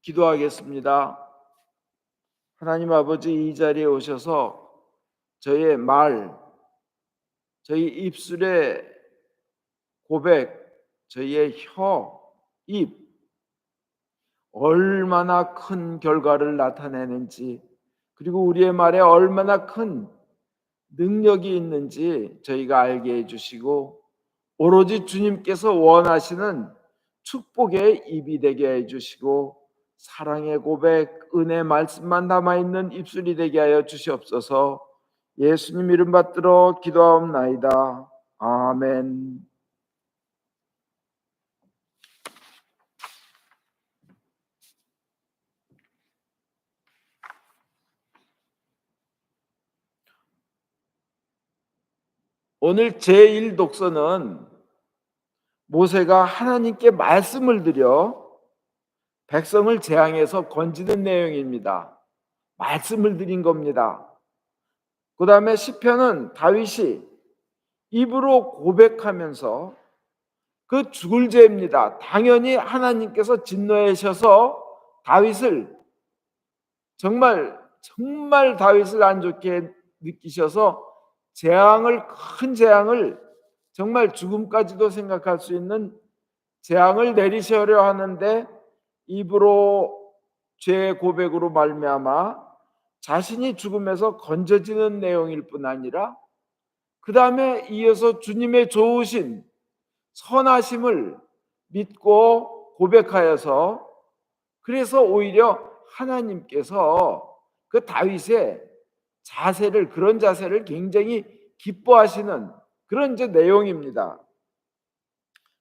기도하겠습니다. 하나님 아버지, 이 자리에 오셔서 저의 말, 저희 입술의 고백, 저희의 혀, 입, 얼마나 큰 결과를 나타내는지, 그리고 우리의 말에 얼마나 큰 능력이 있는지 저희가 알게 해주시고, 오로지 주님께서 원하시는 축복의 입이 되게 해주시고, 사랑의 고백, 은혜 말씀만 남아있는 입술이 되게 하여 주시옵소서. 예수님 이름 받들어 기도하옵나이다. 아멘. 오늘 제1독서는 모세가 하나님께 말씀을 드려 백성을 재앙에서 건지는 내용입니다. 말씀을 드린 겁니다. 그 다음에 시편은 다윗이 입으로 고백하면서 그 죽을 죄입니다. 당연히 하나님께서 진노하셔서 다윗을 정말 다윗을 안 좋게 느끼셔서 큰 재앙을, 정말 죽음까지도 생각할 수 있는 재앙을 내리셔려 하는데, 입으로 죄 고백으로 말미암아 자신이 죽음에서 건져지는 내용일 뿐 아니라, 그 다음에 이어서 주님의 좋으신 선하심을 믿고 고백하여서, 그래서 오히려 하나님께서 그 다윗의 자세를, 그런 자세를 굉장히 기뻐하시는 그런 이제 내용입니다.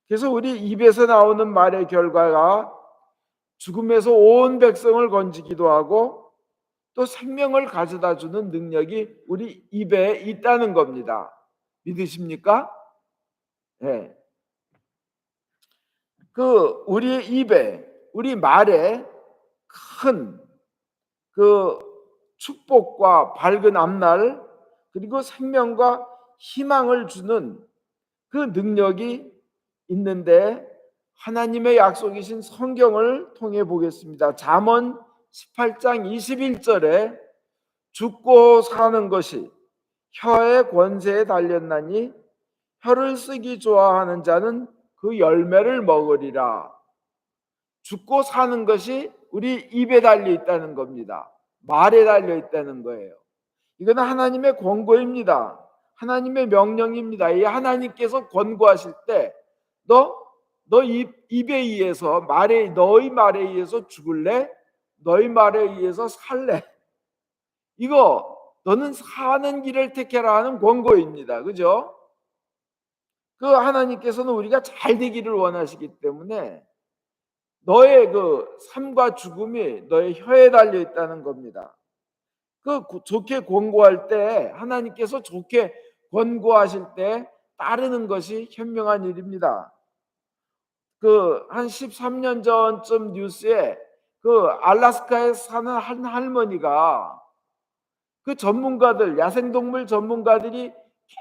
그래서 우리 입에서 나오는 말의 결과가 죽음에서 온 백성을 건지기도 하고, 또 생명을 가져다 주는 능력이 우리 입에 있다는 겁니다. 믿으십니까? 네. 우리 입에, 우리 말에 큰 축복과 밝은 앞날, 그리고 생명과 희망을 주는 그 능력이 있는데, 하나님의 약속이신 성경을 통해 보겠습니다. 잠언 18장 21절에 죽고 사는 것이 혀의 권세에 달렸나니 혀를 쓰기 좋아하는 자는 그 열매를 먹으리라. 죽고 사는 것이 우리 입에 달려 있다는 겁니다. 말에 달려 있다는 거예요. 이건 하나님의 권고입니다. 하나님의 명령입니다. 이 하나님께서 권고하실 때 너 입에 의해서, 너희 말에 의해서 죽을래? 너희 말에 의해서 살래? 이거 너는 사는 길을 택해라 하는 권고입니다. 그죠? 하나님께서는 우리가 잘 되기를 원하시기 때문에 너의 삶과 죽음이 너의 혀에 달려 있다는 겁니다. 좋게 권고할 때, 하나님께서 좋게 권고하실 때 따르는 것이 현명한 일입니다. 한 13년 전쯤 뉴스에 알래스카에 사는 한 할머니가 전문가들, 야생동물 전문가들이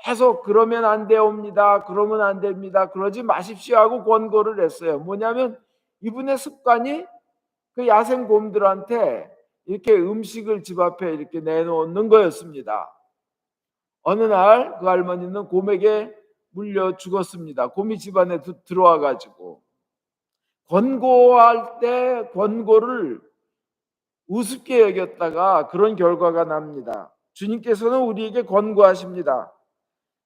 계속 그러면 안 되옵니다, 그러면 안 됩니다, 그러지 마십시오 하고 권고를 했어요. 뭐냐면 이분의 습관이 야생곰들한테 이렇게 음식을 집 앞에 이렇게 내놓는 거였습니다. 어느 날 그 할머니는 곰에게 물려 죽었습니다. 곰이 집안에 들어와 가지고. 권고할 때 권고를 우습게 여겼다가 그런 결과가 납니다. 주님께서는 우리에게 권고하십니다.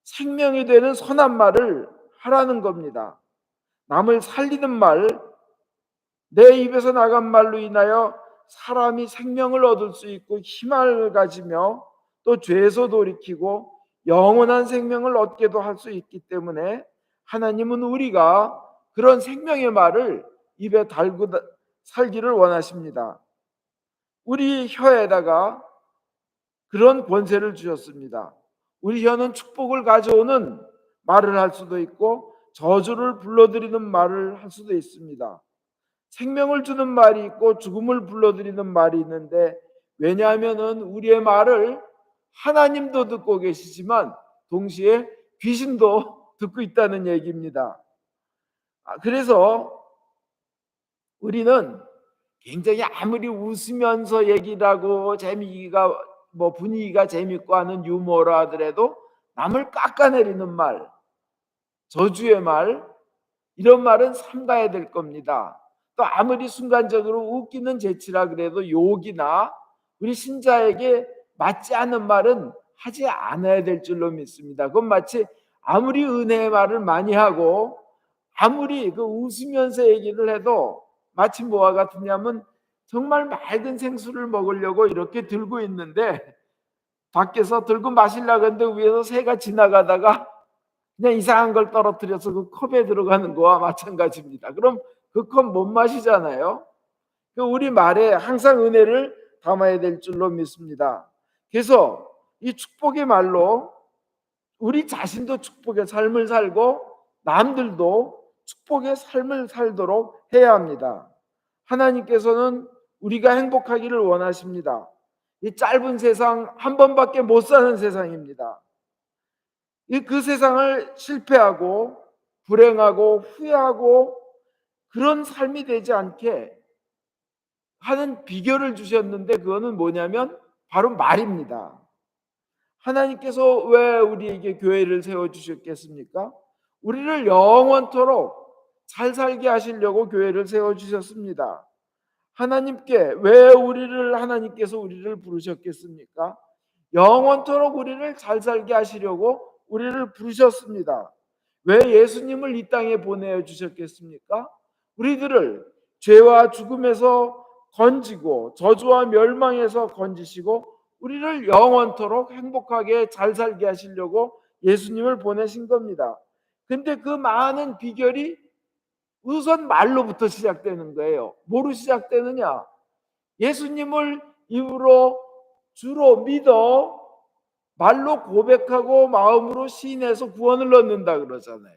생명이 되는 선한 말을 하라는 겁니다. 남을 살리는 말, 내 입에서 나간 말로 인하여 사람이 생명을 얻을 수 있고 희망을 가지며 또 죄에서 돌이키고 영원한 생명을 얻게도 할 수 있기 때문에, 하나님은 우리가 그런 생명의 말을 입에 달고 살기를 원하십니다. 우리 혀에다가 그런 권세를 주셨습니다. 우리 혀는 축복을 가져오는 말을 할 수도 있고 저주를 불러들이는 말을 할 수도 있습니다. 생명을 주는 말이 있고 죽음을 불러들이는 말이 있는데, 왜냐하면 우리의 말을 하나님도 듣고 계시지만 동시에 귀신도 듣고 있다는 얘기입니다. 그래서 우리는 굉장히 아무리 웃으면서 얘기를 하고 재미가 분위기가 재밌고 하는 유머라 하더라도 남을 깎아내리는 말, 저주의 말, 이런 말은 삼가야 될 겁니다. 또 아무리 순간적으로 웃기는 재치라 그래도 욕이나 우리 신자에게 맞지 않는 말은 하지 않아야 될 줄로 믿습니다. 그건 마치 아무리 은혜의 말을 많이 하고 아무리 웃으면서 얘기를 해도 마치 뭐와 같으냐면 정말 맑은 생수를 먹으려고 이렇게 들고 있는데 밖에서 들고 마시려고 하는데 위에서 새가 지나가다가 그냥 이상한 걸 떨어뜨려서 그 컵에 들어가는 거와 마찬가지입니다. 그럼 그 컵 못 마시잖아요. 우리 말에 항상 은혜를 담아야 될 줄로 믿습니다. 그래서 이 축복의 말로 우리 자신도 축복의 삶을 살고 남들도 축복의 삶을 살도록 해야 합니다. 하나님께서는 우리가 행복하기를 원하십니다. 이 짧은 세상 한 번밖에 못 사는 세상입니다. 그 세상을 실패하고 불행하고 후회하고 그런 삶이 되지 않게 하는 비결을 주셨는데 그거는 뭐냐면 바로 말입니다. 하나님께서 왜 우리에게 교회를 세워주셨겠습니까? 우리를 영원토록 잘 살게 하시려고 교회를 세워주셨습니다. 하나님께서 우리를 부르셨겠습니까? 영원토록 우리를 잘 살게 하시려고 우리를 부르셨습니다. 왜 예수님을 이 땅에 보내주셨겠습니까? 우리들을 죄와 죽음에서 건지고 저주와 멸망에서 건지시고 우리를 영원토록 행복하게 잘 살게 하시려고 예수님을 보내신 겁니다. 근데 그 많은 비결이 우선 말로부터 시작되는 거예요. 뭐로 시작되느냐? 예수님을 입으로 주로 믿어 말로 고백하고 마음으로 시인해서 구원을 얻는다 그러잖아요.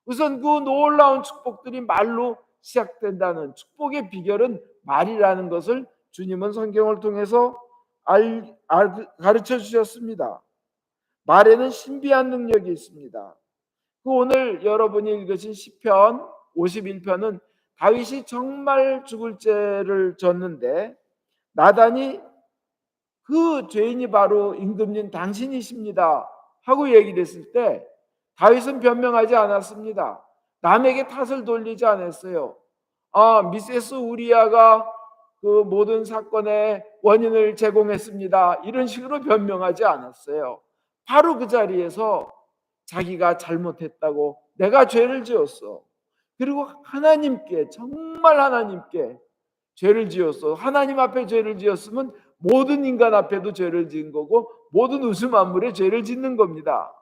우선 그 놀라운 축복들이 말로 시작된다는 축복의 비결은 말이라는 것을 주님은 성경을 통해서 가르쳐 주셨습니다. 말에는 신비한 능력이 있습니다. 오늘 여러분이 읽으신 시편 51편은 다윗이 정말 죽을 죄를 졌는데 나단이 그 죄인이 바로 임금님 당신이십니다 하고 얘기를 했을 때 다윗은 변명하지 않았습니다. 남에게 탓을 돌리지 않았어요. 미세스 우리아가 그 모든 사건의 원인을 제공했습니다 이런 식으로 변명하지 않았어요. 바로 그 자리에서 자기가 잘못했다고, 내가 죄를 지었어, 그리고 하나님께, 정말 하나님께 죄를 지었어. 하나님 앞에 죄를 지었으면 모든 인간 앞에도 죄를 지은 거고 모든 우주 만물에 죄를 짓는 겁니다.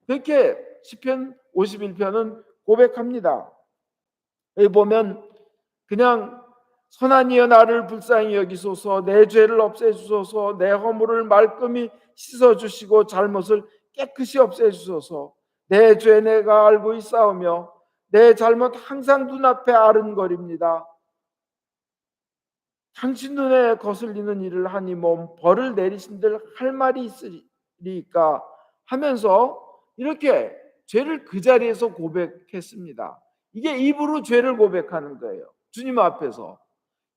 그렇게 시편 51편은 고백합니다. 여기 보면 그냥 선하니여 나를 불쌍히 여기소서, 내 죄를 없애주소서, 내 허물을 말끔히 씻어주시고 잘못을 깨끗이 없애주소서, 내 죄 내가 알고 있사오며 내 잘못 항상 눈앞에 아른거립니다. 당신 눈에 거슬리는 일을 하니 몸 벌을 내리신들 할 말이 있으리까 하면서 이렇게 죄를 그 자리에서 고백했습니다. 이게 입으로 죄를 고백하는 거예요. 주님 앞에서.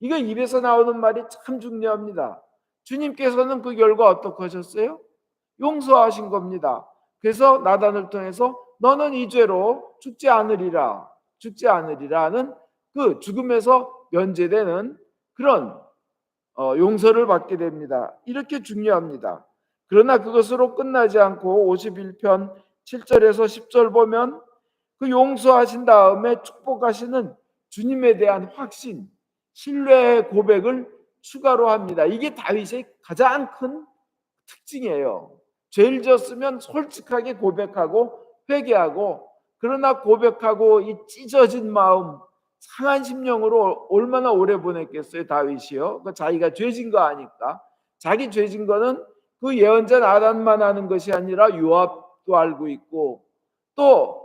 이거 입에서 나오는 말이 참 중요합니다. 주님께서는 그 결과 어떻게 하셨어요? 용서하신 겁니다. 그래서 나단을 통해서 너는 이 죄로 죽지 않으리라는 그 죽음에서 면제되는 그런 용서를 받게 됩니다. 이렇게 중요합니다. 그러나 그것으로 끝나지 않고 51편 7절에서 10절 보면 그 용서하신 다음에 축복하시는 주님에 대한 확신, 신뢰의 고백을 추가로 합니다. 이게 다윗의 가장 큰 특징이에요. 죄를 지었으면 솔직하게 고백하고 회개하고, 그러나 고백하고 이 찢어진 마음, 상한 심령으로 얼마나 오래 보냈겠어요 다윗이요. 자기가 죄진 거 아니까. 자기 죄진 거는 그 예언자 나단만 아는 것이 아니라 요압도 알고 있고, 또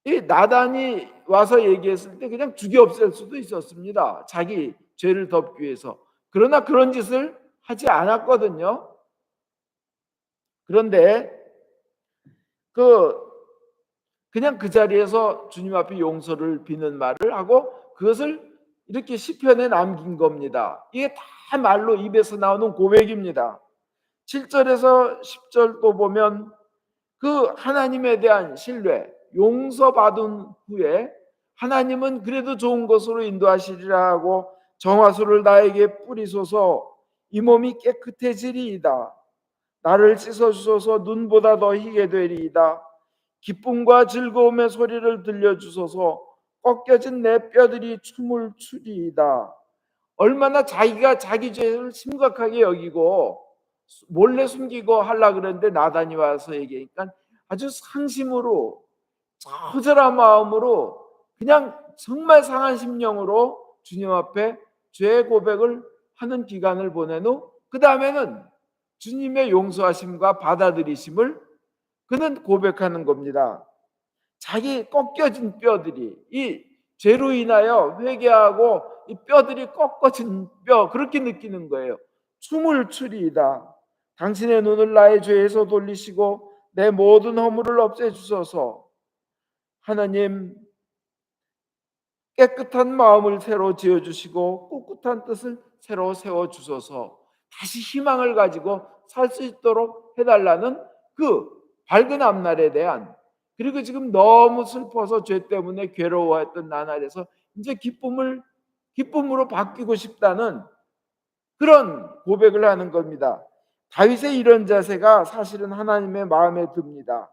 이 나단이 와서 얘기했을 때 그냥 죽여 없앨 수도 있었습니다. 자기 죄를 덮기 위해서. 그러나 그런 짓을 하지 않았거든요. 그런데 그냥 그 자리에서 주님 앞에 용서를 비는 말을 하고 그것을 이렇게 시편에 남긴 겁니다. 이게 다 말로 입에서 나오는 고백입니다. 7절에서 10절도 보면 그 하나님에 대한 신뢰, 용서받은 후에 하나님은 그래도 좋은 것으로 인도하시리라 하고 정화수를 나에게 뿌리소서 이 몸이 깨끗해지리이다. 나를 씻어주소서 눈보다 더 희게 되리이다. 기쁨과 즐거움의 소리를 들려주소서 꺾여진 내 뼈들이 춤을 추리이다. 얼마나 자기가 자기 죄를 심각하게 여기고 몰래 숨기고 하려고 그랬는데 나단이 와서 얘기하니까 아주 상심으로 처절한 마음으로 그냥 정말 상한 심령으로 주님 앞에 죄 고백을 하는 기간을 보낸 후 그 다음에는 주님의 용서하심과 받아들이심을 그는 고백하는 겁니다. 자기 꺾여진 뼈들이 이 죄로 인하여 회개하고 이 뼈들이 꺾어진 뼈 그렇게 느끼는 거예요. 춤을 추리이다. 당신의 눈을 나의 죄에서 돌리시고 내 모든 허물을 없애주소서. 하나님 깨끗한 마음을 새로 지어주시고 꿋꿋한 뜻을 새로 세워주소서. 다시 희망을 가지고 살 수 있도록 해달라는 그 밝은 앞날에 대한, 그리고 지금 너무 슬퍼서 죄 때문에 괴로워했던 나날에서 이제 기쁨으로 바뀌고 싶다는 그런 고백을 하는 겁니다. 다윗의 이런 자세가 사실은 하나님의 마음에 듭니다.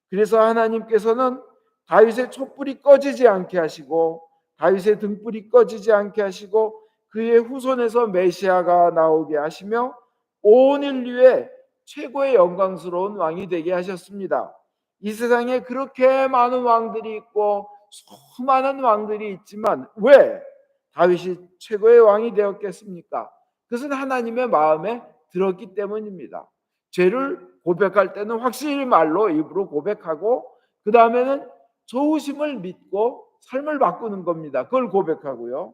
그래서 하나님께서는 다윗의 촛불이 꺼지지 않게 하시고 다윗의 등불이 꺼지지 않게 하시고 그의 후손에서 메시아가 나오게 하시며 온 인류의 최고의 영광스러운 왕이 되게 하셨습니다. 이 세상에 그렇게 많은 왕들이 있고 수많은 왕들이 있지만 왜 다윗이 최고의 왕이 되었겠습니까? 그것은 하나님의 마음에 들었기 때문입니다. 죄를 고백할 때는 확실히 말로 입으로 고백하고 그 다음에는 좋으심을 믿고 삶을 바꾸는 겁니다. 그걸 고백하고요.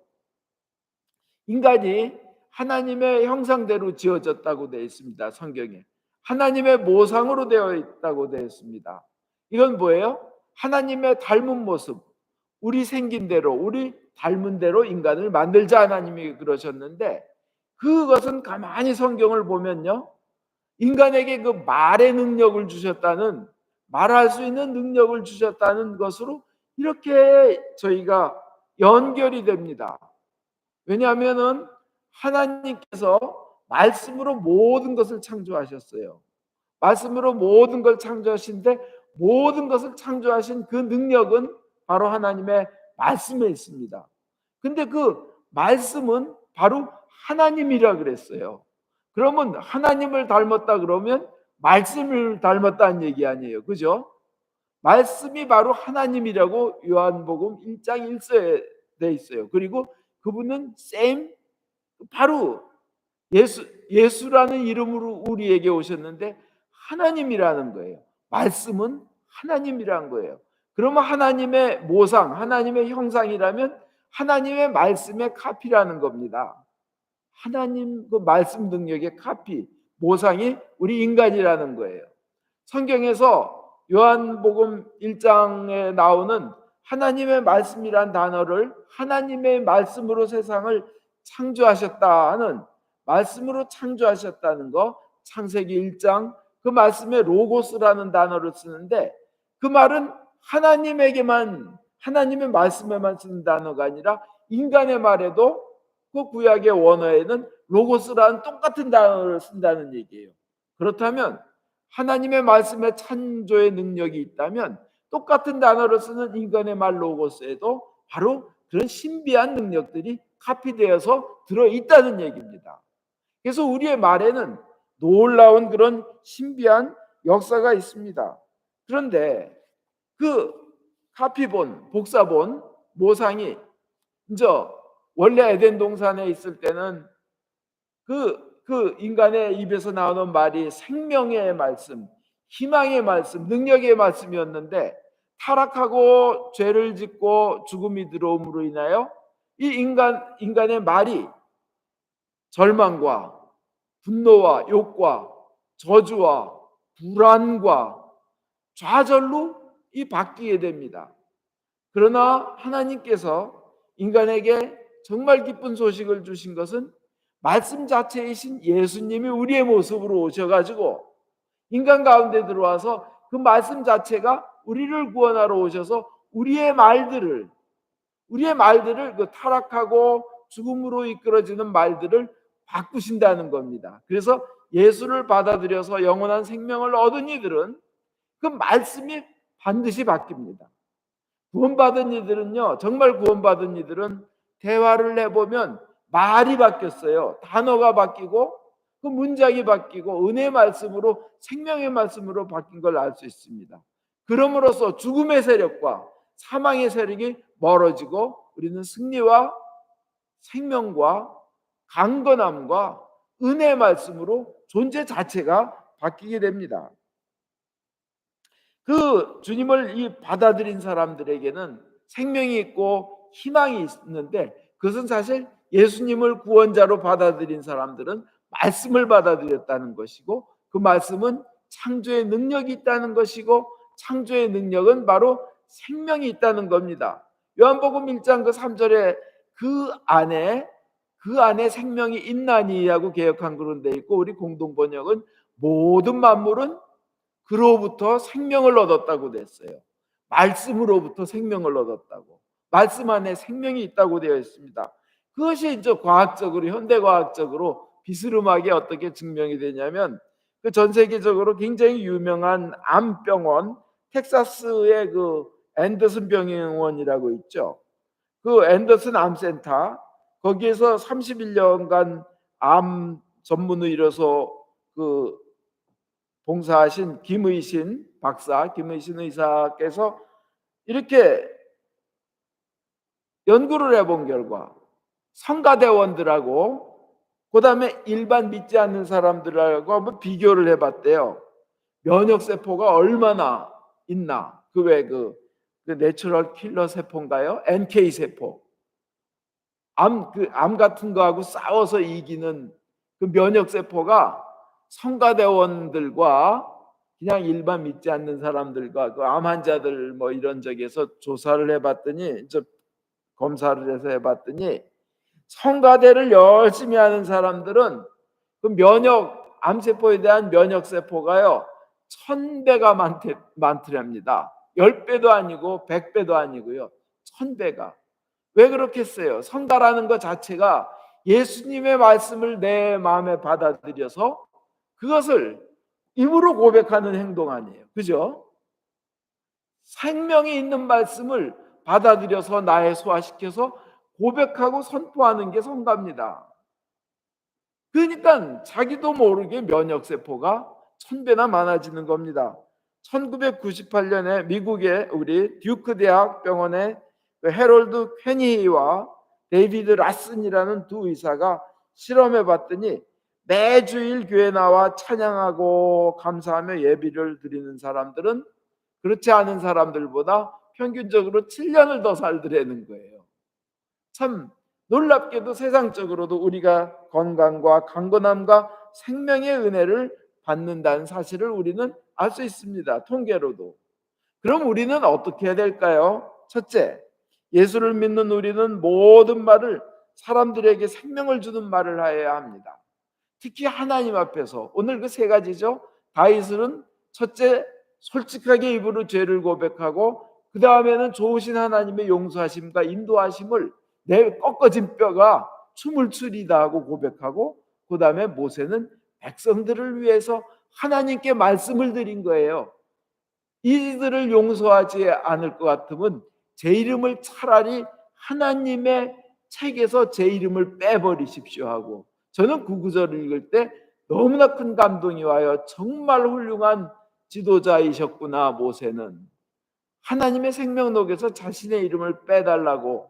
인간이 하나님의 형상대로 지어졌다고 되어 있습니다. 성경에. 하나님의 모상으로 되어 있다고 되어 있습니다. 이건 뭐예요? 하나님의 닮은 모습, 우리 생긴 대로, 우리 닮은 대로 인간을 만들자 하나님이 그러셨는데 그것은 가만히 성경을 보면요. 인간에게 그 말의 능력을 주셨다는, 말할 수 있는 능력을 주셨다는 것으로 이렇게 저희가 연결이 됩니다. 왜냐하면은 하나님께서 말씀으로 모든 것을 창조하셨어요. 말씀으로 모든 걸 창조하신데 모든 것을 창조하신 그 능력은 바로 하나님의 말씀에 있습니다. 근데 그 말씀은 바로 하나님이라 그랬어요. 그러면 하나님을 닮았다 그러면 말씀을 닮았다는 얘기 아니에요. 그죠? 말씀이 바로 하나님이라고 요한복음 1장 1절에 돼 있어요. 그리고 그분은 바로 예수라는 이름으로 우리에게 오셨는데 하나님이라는 거예요. 말씀은 하나님이라는 거예요. 그러면 하나님의 모상, 하나님의 형상이라면 하나님의 말씀의 카피라는 겁니다. 하나님 그 말씀 능력의 카피, 모상이 우리 인간이라는 거예요. 성경에서 요한복음 1장에 나오는 하나님의 말씀이란 단어를 하나님의 말씀으로 세상을 창조하셨다는, 말씀으로 창조하셨다는 거, 창세기 1장 그 말씀에 로고스라는 단어를 쓰는데 그 말은 하나님에게만, 하나님의 말씀에만 쓰는 단어가 아니라 인간의 말에도 그 구약의 원어에는 로고스라는 똑같은 단어를 쓴다는 얘기예요. 그렇다면 하나님의 말씀에 창조의 능력이 있다면 똑같은 단어를 쓰는 인간의 말 로고스에도 바로 그런 신비한 능력들이 카피되어서 들어있다는 얘기입니다. 그래서 우리의 말에는 놀라운 그런 신비한 역사가 있습니다. 그런데 그 카피본, 복사본, 모상이 이제 원래 에덴 동산에 있을 때는 그 인간의 입에서 나오는 말이 생명의 말씀, 희망의 말씀, 능력의 말씀이었는데 타락하고 죄를 짓고 죽음이 들어옴으로 인하여 이 인간의 말이 절망과 분노와 욕과 저주와 불안과 좌절로 바뀌게 됩니다. 그러나 하나님께서 인간에게 정말 기쁜 소식을 주신 것은 말씀 자체이신 예수님이 우리의 모습으로 오셔가지고 인간 가운데 들어와서 그 말씀 자체가 우리를 구원하러 오셔서 우리의 말들을 그 타락하고 죽음으로 이끌어지는 말들을 바꾸신다는 겁니다. 그래서 예수를 받아들여서 영원한 생명을 얻은 이들은 그 말씀이 반드시 바뀝니다. 구원받은 이들은요, 정말 구원받은 이들은 대화를 해보면 말이 바뀌었어요. 단어가 바뀌고 그 문장이 바뀌고 은혜의 말씀으로, 생명의 말씀으로 바뀐 걸 알 수 있습니다. 그럼으로써 죽음의 세력과 사망의 세력이 멀어지고 우리는 승리와 생명과 강건함과 은혜의 말씀으로 존재 자체가 바뀌게 됩니다. 그 주님을 받아들인 사람들에게는 생명이 있고 희망이 있는데, 그것은 사실 예수님을 구원자로 받아들인 사람들은 말씀을 받아들였다는 것이고, 그 말씀은 창조의 능력이 있다는 것이고, 창조의 능력은 바로 생명이 있다는 겁니다. 요한복음 1장 그 3절에 그 안에 생명이 있나니 하고 개역한글은 돼 있고, 우리 공동번역은 모든 만물은 그로부터 생명을 얻었다고 됐어요. 말씀으로부터 생명을 얻었다고. 말씀 안에 생명이 있다고 되어 있습니다. 그것이 이제 과학적으로, 현대과학적으로 비스름하게 어떻게 증명이 되냐면, 그 전 세계적으로 굉장히 유명한 암병원, 텍사스의 그 앤더슨 병원이라고 있죠. 그 앤더슨 암센터, 거기에서 31년간 암 전문의로서 그 봉사하신 김의신 박사, 김의신 의사께서 이렇게 연구를 해본 결과 성가대원들하고 그 다음에 일반 믿지 않는 사람들하고 한번 비교를 해봤대요. 면역세포가 얼마나 있나. 그 내추럴 킬러 세포인가요? NK세포. 암 같은 거하고 싸워서 이기는 그 면역세포가 성가대원들과 그냥 일반 믿지 않는 사람들과 그 암 환자들 뭐 이런 적에서 조사를 해봤더니, 검사를 해서 해봤더니, 성가대를 열심히 하는 사람들은 그 암세포에 대한 면역세포가요 1000배가 많더랍니다. 10배도 아니고 100배도 아니고요, 1000배가. 왜 그렇겠어요? 성가라는 것 자체가 예수님의 말씀을 내 마음에 받아들여서 그것을 입으로 고백하는 행동 아니에요. 그죠? 생명이 있는 말씀을 받아들여서 나에 소화시켜서 고백하고 선포하는 게 성가입니다. 그러니까 자기도 모르게 면역세포가 1000배나 많아지는 겁니다. 1998년에 미국의 우리 듀크 대학 병원의 해롤드 퀘니와 데이비드 라슨이라는 두 의사가 실험해 봤더니 매주일 교회 나와 찬양하고 감사하며 예비를 드리는 사람들은 그렇지 않은 사람들보다 평균적으로 7년을 더 살더라는 거예요. 참 놀랍게도 세상적으로도 우리가 건강과 강건함과 생명의 은혜를 받는다는 사실을 우리는 알 수 있습니다. 통계로도. 그럼 우리는 어떻게 해야 될까요? 첫째, 예수를 믿는 우리는 모든 말을, 사람들에게 생명을 주는 말을 해야 합니다. 특히 하나님 앞에서. 오늘 그 세 가지죠. 다윗은 첫째, 솔직하게 입으로 죄를 고백하고, 그 다음에는 좋으신 하나님의 용서하심과 인도하심을 내 꺾어진 뼈가 춤을 추리다 하고 고백하고, 그 다음에 모세는 백성들을 위해서 하나님께 말씀을 드린 거예요. 이들을 용서하지 않을 것 같으면 제 이름을 차라리 하나님의 책에서 제 이름을 빼버리십시오 하고, 저는 그 구절을 읽을 때 너무나 큰 감동이 와요. 정말 훌륭한 지도자이셨구나. 모세는 하나님의 생명록에서 자신의 이름을 빼달라고,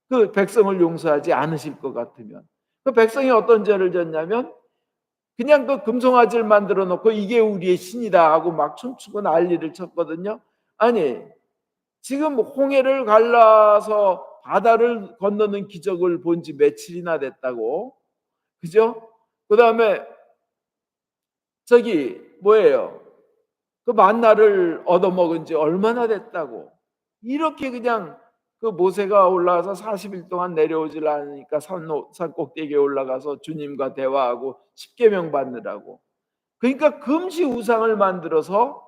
그 백성을 용서하지 않으실 것 같으면. 그 백성이 어떤 죄를 졌냐면 그냥 그 금송아지를 만들어 놓고 이게 우리의 신이다 하고 막 춤추고 난리를 쳤거든요. 아니, 지금 홍해를 갈라서 바다를 건너는 기적을 본 지 며칠이나 됐다고. 그죠? 그 다음에 뭐예요? 그 만나를 얻어먹은 지 얼마나 됐다고. 이렇게 그냥 그 모세가 올라가서 40일 동안 내려오질 않으니까 산 꼭대기에 올라가서 주님과 대화하고 십계명 받느라고. 그러니까 금시 우상을 만들어서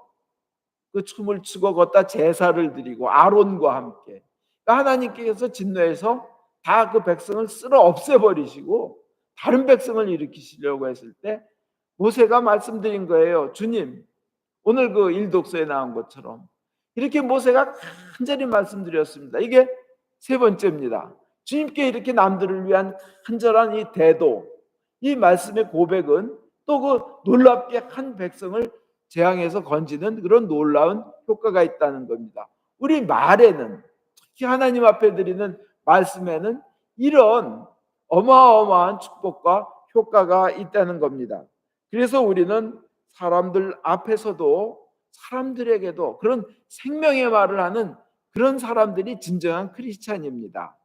그 춤을 추고 걷다 제사를 드리고 아론과 함께. 그러니까 하나님께서 진노해서 다 그 백성을 쓸어 없애버리시고 다른 백성을 일으키시려고 했을 때 모세가 말씀드린 거예요. 주님, 오늘 그 일독서에 나온 것처럼 이렇게 모세가 간절히 말씀드렸습니다. 이게 세 번째입니다. 주님께 이렇게 남들을 위한 간절한 이 대도, 이 말씀의 고백은 또 그 놀랍게 한 백성을 재앙에서 건지는 그런 놀라운 효과가 있다는 겁니다. 우리 말에는, 특히 하나님 앞에 드리는 말씀에는 이런 어마어마한 축복과 효과가 있다는 겁니다. 그래서 우리는 사람들 앞에서도 사람들에게도 그런 생명의 말을 하는 그런 사람들이 진정한 크리스찬입니다.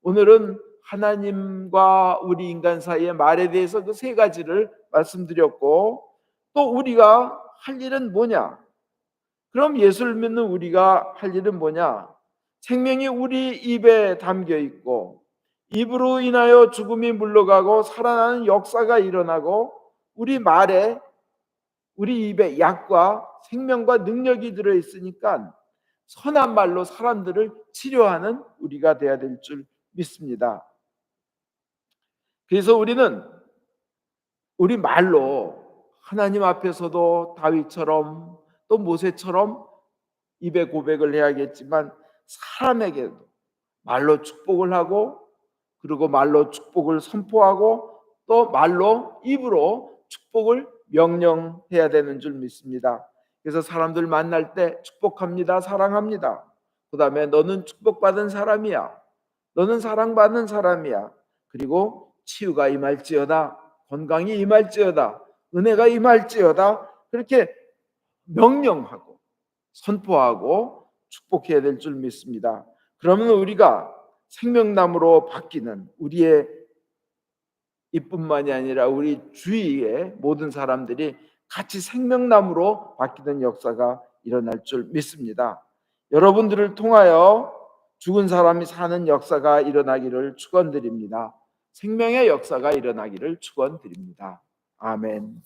오늘은 하나님과 우리 인간 사이의 말에 대해서 그 세 가지를 말씀드렸고, 또 우리가 할 일은 뭐냐? 그럼 예수를 믿는 우리가 할 일은 뭐냐? 생명이 우리 입에 담겨 있고 입으로 인하여 죽음이 물러가고 살아나는 역사가 일어나고 우리 말에, 우리 입에 약과 생명과 능력이 들어있으니까 선한 말로 사람들을 치료하는 우리가 되어야 될 줄 믿습니다. 그래서 우리는 우리 말로 하나님 앞에서도 다윗처럼 또 모세처럼 입에 고백을 해야겠지만 사람에게도 말로 축복을 하고, 그리고 말로 축복을 선포하고, 또 말로 입으로 축복을 명령해야 되는 줄 믿습니다. 그래서 사람들 만날 때 축복합니다, 사랑합니다. 그 다음에 너는 축복받은 사람이야, 너는 사랑받는 사람이야, 그리고 치유가 임할지어다, 건강이 임할지어다, 은혜가 임할지어다, 그렇게 명령하고 선포하고 축복해야 될 줄 믿습니다. 그러면 우리가 생명나무로 바뀌는, 우리의 이뿐만이 아니라 우리 주위의 모든 사람들이 같이 생명나무로 바뀌는 역사가 일어날 줄 믿습니다. 여러분들을 통하여 죽은 사람이 사는 역사가 일어나기를 축원드립니다. 생명의 역사가 일어나기를 축원드립니다. 아멘.